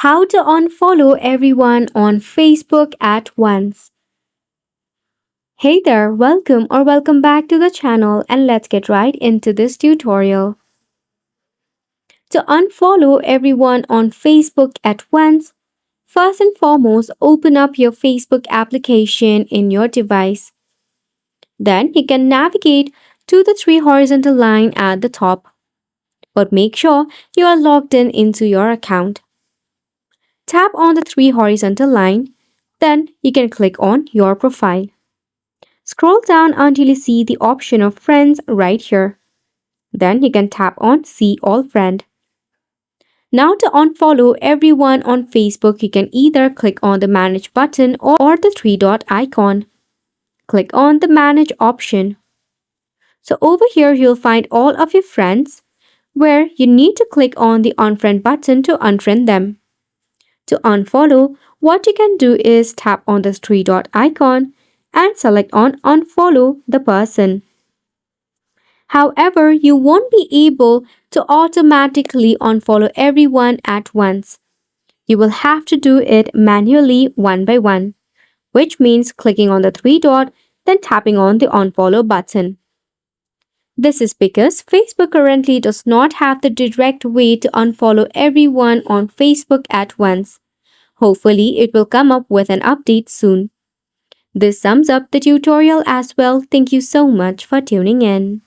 How to unfollow everyone on Facebook at once. Hey there, welcome back to the channel and let's get right into this tutorial. To unfollow everyone on Facebook at once, first and foremost, open up your Facebook application in your device. Then you can navigate to the three horizontal line at the top. But make sure you are logged in into your account. Tap on the three horizontal line, then you can click on your profile. Scroll down until you see the option of friends right here. Then you can tap on see all friend. Now to unfollow everyone on Facebook, you can either click on the manage button or the three dot icon. Click on the manage option. So over here you'll find all of your friends where you need to click on the unfriend button to unfriend them. To unfollow, what you can do is tap on the three dot icon and select on unfollow the person. However, you won't be able to automatically unfollow everyone at once. You will have to do it manually one by one, which means clicking on the three dot, then tapping on the unfollow button. This is because Facebook currently does not have the direct way to unfollow everyone on Facebook at once. Hopefully, it will come up with an update soon. This sums up the tutorial as well. Thank you so much for tuning in.